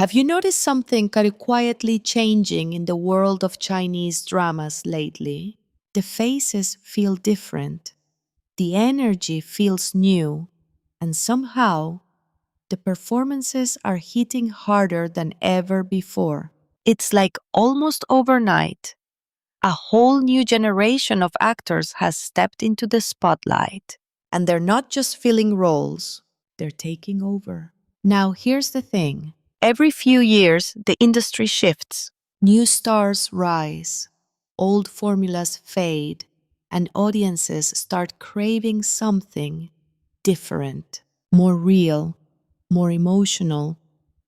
Have you noticed something kind of quietly changing in the world of Chinese dramas lately? The faces feel different, the energy feels new, and somehow the performances are hitting harder than ever before. It's like almost overnight, a whole new generation of actors has stepped into the spotlight. And they're not just filling roles, they're taking over. Now, here's the thing. Every few years, the industry shifts. New stars rise, old formulas fade, and audiences start craving something different, more real, more emotional,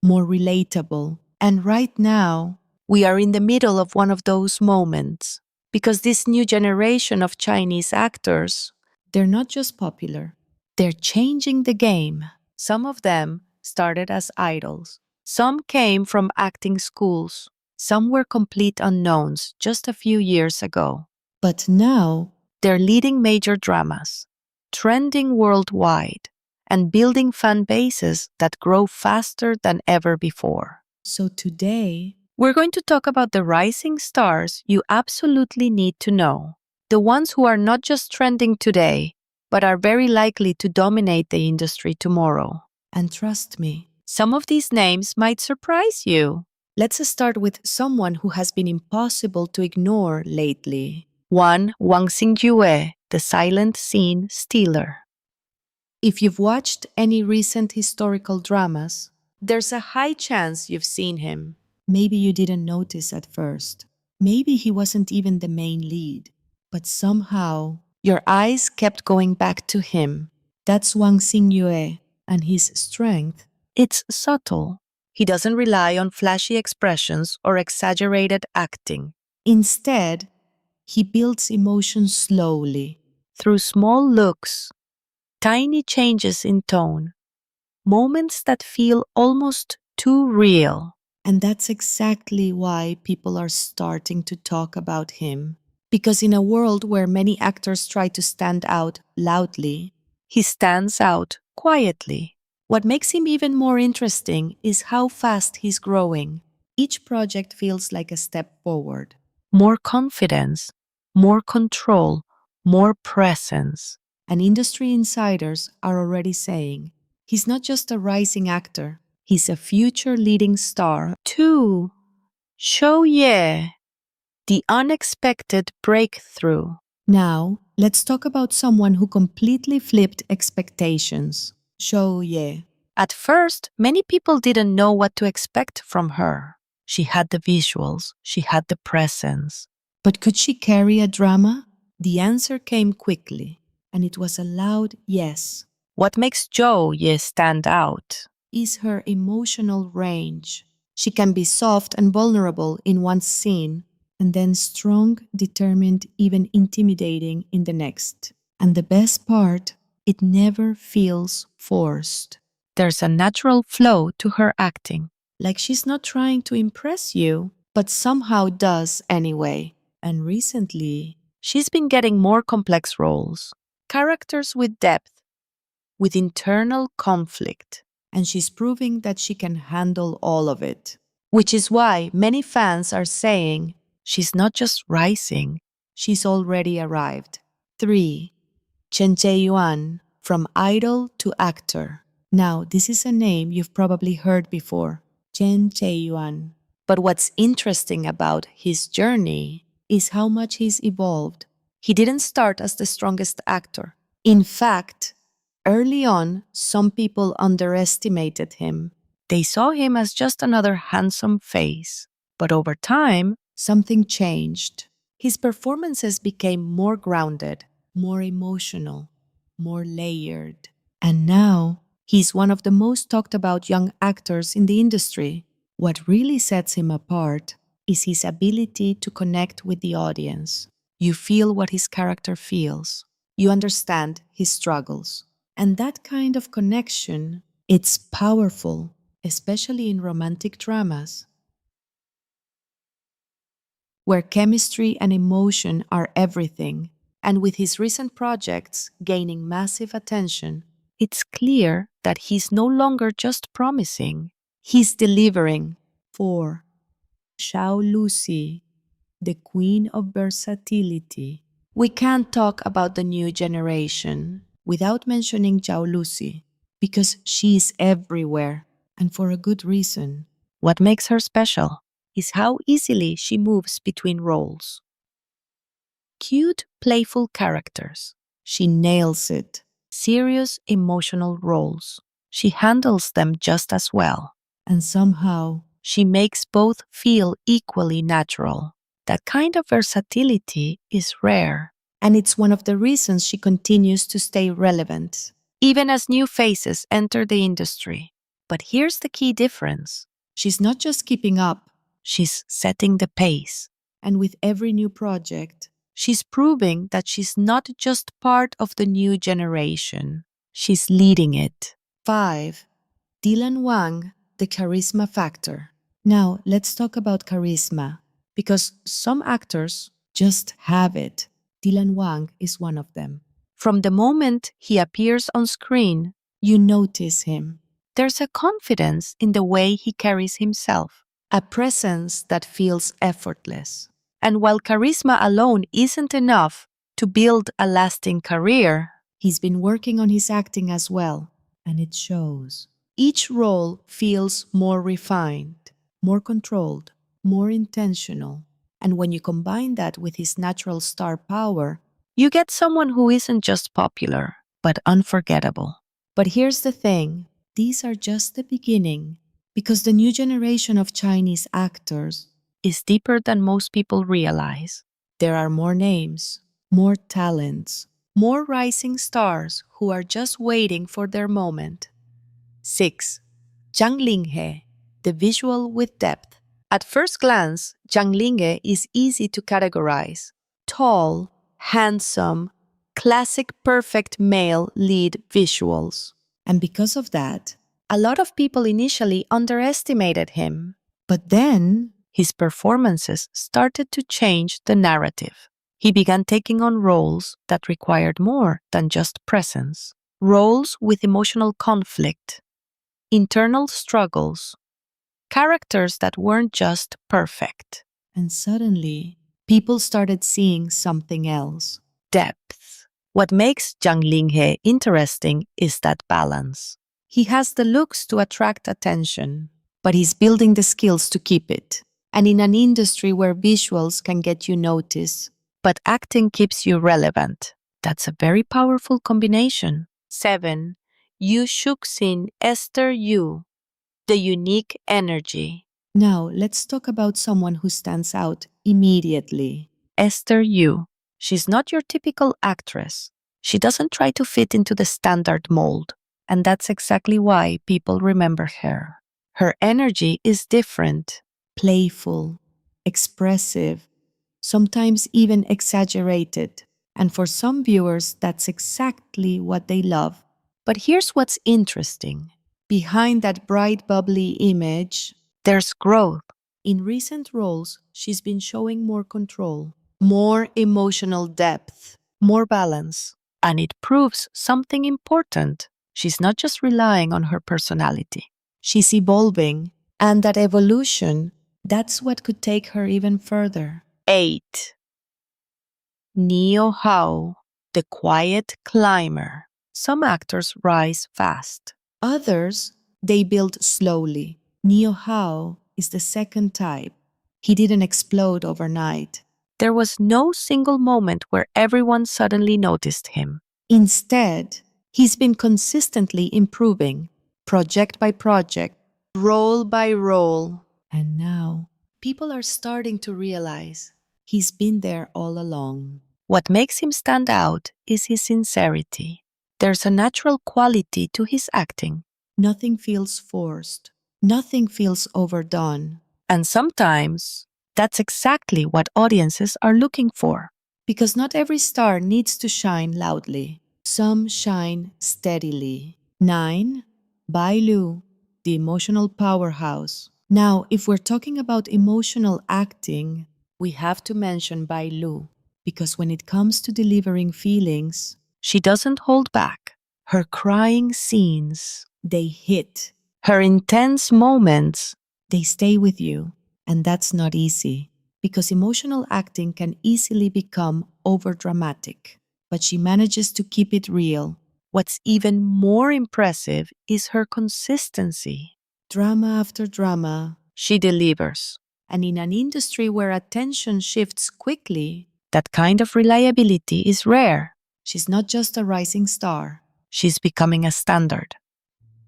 more relatable. And right now, we are in the middle of one of those moments. Because this new generation of Chinese actors, they're not just popular, they're changing the game. Some of them started as idols. Some came from acting schools. Some were complete unknowns just a few years ago. But now, they're leading major dramas, trending worldwide, and building fan bases that grow faster than ever before. So today, we're going to talk about the rising stars you absolutely need to know. The ones who are not just trending today, but are very likely to dominate the industry tomorrow. And trust me, some of these names might surprise you. Let's start with someone who has been impossible to ignore lately. One, Wang Singu, the silent scene stealer. If you've watched any recent historical dramas, there's a high chance you've seen him. Maybe you didn't notice at first. Maybe he wasn't even the main lead. But somehow, your eyes kept going back to him. That's Wang Singu, and his strength. It's subtle. He doesn't rely on flashy expressions or exaggerated acting. Instead, he builds emotion slowly, through small looks, tiny changes in tone, moments that feel almost too real. And that's exactly why people are starting to talk about him. Because in a world where many actors try to stand out loudly, he stands out quietly. What makes him even more interesting is how fast he's growing. Each project feels like a step forward. More confidence, more control, more presence. And industry insiders are already saying, he's not just a rising actor, he's a future leading star. 2. Zhou Ye, the unexpected breakthrough. Now, let's talk about someone who completely flipped expectations. Zhou Ye. At first, many people didn't know what to expect from her. She had the visuals, she had the presence. But could she carry a drama? The answer came quickly, and it was a loud yes. What makes Zhou Ye stand out is her emotional range. She can be soft and vulnerable in one scene, and then strong, determined, even intimidating in the next. And the best part, it never feels forced. There's a natural flow to her acting. Like she's not trying to impress you, but somehow does anyway. And recently, she's been getting more complex roles. Characters with depth, with internal conflict. And she's proving that she can handle all of it. Which is why many fans are saying, she's not just rising, she's already arrived. 3. Zheyuan, from idol to actor. Now, this is a name you've probably heard before, Zheyuan. But what's interesting about his journey is how much he's evolved. He didn't start as the strongest actor. In fact, early on, some people underestimated him. They saw him as just another handsome face. But over time, something changed. His performances became more grounded, more emotional, more layered. And now, he's one of the most talked about young actors in the industry. What really sets him apart is his ability to connect with the audience. You feel what his character feels. You understand his struggles. And that kind of connection, it's powerful, especially in romantic dramas, where chemistry and emotion are everything. And with his recent projects gaining massive attention, it's clear that he's no longer just promising. He's delivering. 4. Zhao Lusi, the queen of versatility. We can't talk about the new generation without mentioning Zhao Lusi because she is everywhere and for a good reason. What makes her special is how easily she moves between roles. Cute, playful characters. She nails it. Serious, emotional roles. She handles them just as well. And somehow, she makes both feel equally natural. That kind of versatility is rare. And it's one of the reasons she continues to stay relevant, even as new faces enter the industry. But here's the key difference. She's not just keeping up, she's setting the pace. And with every new project, she's proving that she's not just part of the new generation, she's leading it. 5. Dylan Wang, the charisma factor. Now, let's talk about charisma, because some actors just have it. Dylan Wang is one of them. From the moment he appears on screen, you notice him. There's a confidence in the way he carries himself, a presence that feels effortless. And while charisma alone isn't enough to build a lasting career, he's been working on his acting as well, and it shows. Each role feels more refined, more controlled, more intentional. And when you combine that with his natural star power, you get someone who isn't just popular, but unforgettable. But here's the thing, these are just the beginning, because the new generation of Chinese actors is deeper than most people realize. There are more names, more talents, more rising stars who are just waiting for their moment. 6. Zhang Linghe, the visual with depth. At first glance, Zhang Linghe is easy to categorize. Tall, handsome, classic perfect male lead visuals. And because of that, a lot of people initially underestimated him. But then, his performances started to change the narrative. He began taking on roles that required more than just presence. Roles with emotional conflict, internal struggles, characters that weren't just perfect. And suddenly, people started seeing something else. Depth. What makes Zhang Linghe interesting is that balance. He has the looks to attract attention, but he's building the skills to keep it. And in an industry where visuals can get you noticed, but acting keeps you relevant, that's a very powerful combination. 7. Yu Shuxin Esther Yu, the unique energy. Now, let's talk about someone who stands out immediately. Esther Yu. She's not your typical actress. She doesn't try to fit into the standard mold, and that's exactly why people remember her. Her energy is different, playful, expressive, sometimes even exaggerated. And for some viewers, that's exactly what they love. But here's what's interesting. Behind that bright, bubbly image, there's growth. In recent roles, she's been showing more control, more emotional depth, more balance. And it proves something important. She's not just relying on her personality. She's evolving, and that evolution, that's what could take her even further. 8. Neo Hao, the quiet climber. Some actors rise fast. Others, they build slowly. Neo Hao is the second type. He didn't explode overnight. There was no single moment where everyone suddenly noticed him. Instead, he's been consistently improving, project by project, role by role. And now, people are starting to realize he's been there all along. What makes him stand out is his sincerity. There's a natural quality to his acting. Nothing feels forced. Nothing feels overdone. And sometimes, that's exactly what audiences are looking for. Because not every star needs to shine loudly. Some shine steadily. 9. Bai Lu, the emotional powerhouse. Now, if we're talking about emotional acting, we have to mention Bai Lu. Because when it comes to delivering feelings, she doesn't hold back. Her crying scenes, they hit. Her intense moments, they stay with you. And that's not easy, because emotional acting can easily become overdramatic. But she manages to keep it real. What's even more impressive is her consistency. Drama after drama, she delivers. And in an industry where attention shifts quickly, that kind of reliability is rare. She's not just a rising star, she's becoming a standard.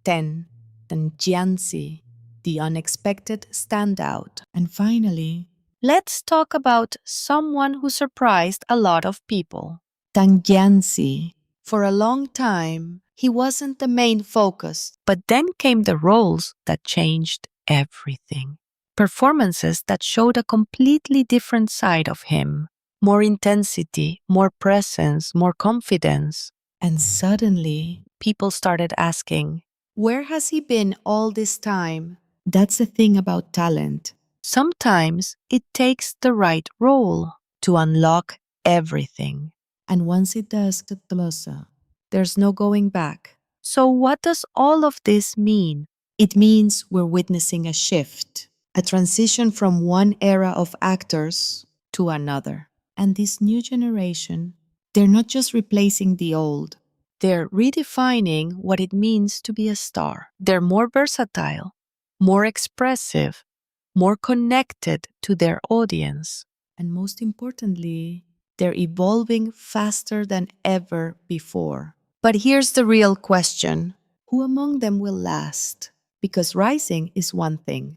10. Jianzi, the unexpected standout. And finally, let's talk about someone who surprised a lot of people. Tang Jianzi. For a long time, he wasn't the main focus. But then came the roles that changed everything. Performances that showed a completely different side of him. More intensity, more presence, more confidence. And suddenly, people started asking, where has he been all this time? That's the thing about talent. Sometimes it takes the right role to unlock everything. And once it does, there's no going back. So what does all of this mean? It means we're witnessing a shift, a transition from one era of actors to another. And this new generation, they're not just replacing the old. They're redefining what it means to be a star. They're more versatile, more expressive, more connected to their audience. And most importantly, they're evolving faster than ever before. But here's the real question. Who among them will last? Because rising is one thing.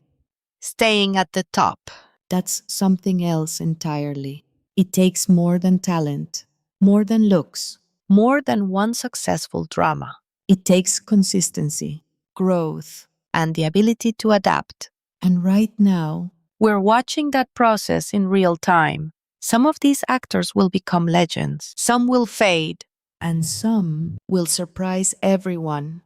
Staying at the top, that's something else entirely. It takes more than talent, more than looks, more than one successful drama. It takes consistency, growth, and the ability to adapt. And right now, we're watching that process in real time. Some of these actors will become legends, some will fade, and some will surprise everyone.